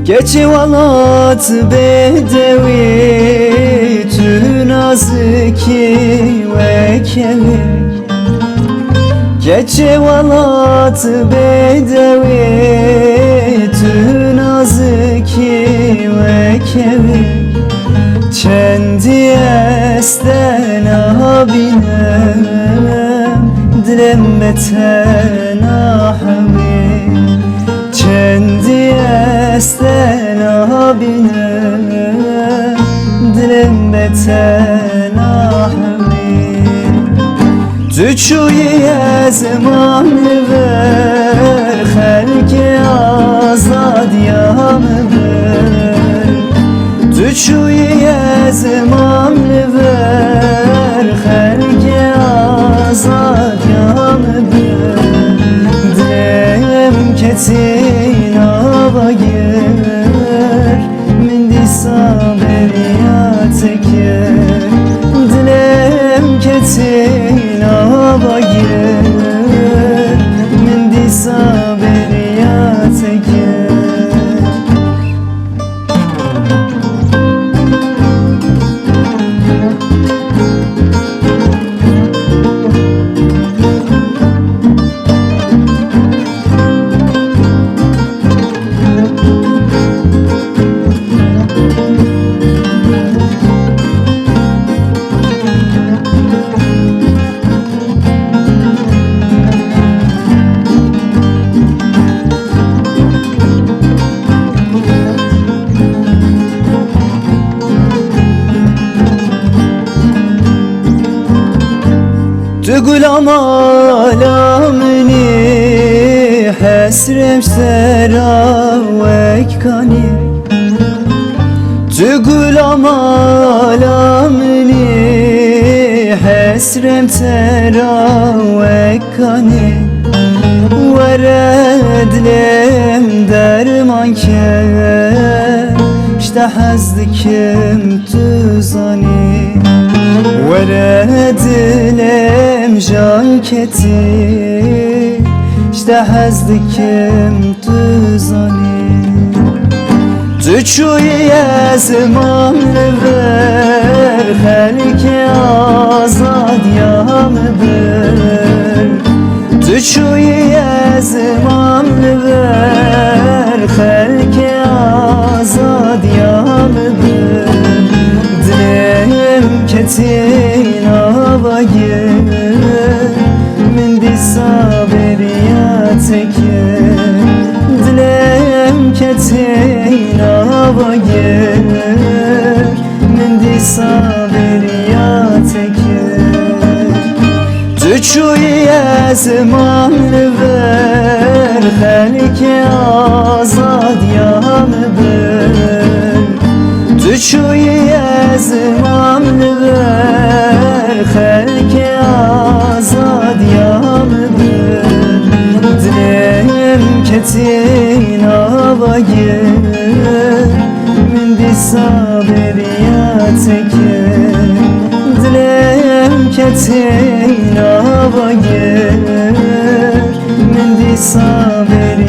Geçi valat bedevi tu naziki ve kevi. Geçi valat bedevi tu naziki ve kevi. Kendi esten abinem dilim beten ahmi. Kendi esten abinem dilim beten ahmi. Tüçüye zaman ver halki azad yamı ver. Tüçüye zaman ver halki azad yamı ver. Dilem ketin ava gir min disa beriya teker. Dilem ketin ava gir min disa beriya teker. Tügülam alamini hasrem sera vekkani. Tügülam alamini hasrem sera vekkani. Veredlem derman ke işte hazdikim tüzani. Veredlem janketi işte hazdikim tüzani. Tüçüye zaman ver halki azad yamı ver. Tüçüye zaman ver halki azad yamı ver. Dilem ketin ava gir min disa beriya teker. Dilem ketin ava gir min disa beriya teker. Tüçüye zaman ver halki azad yamı ver. Tüçüye zaman ver halki azad yamı ver. Dilem ketin ava gir min disa beriya teker. Dilem ketin ava gir min disa beriya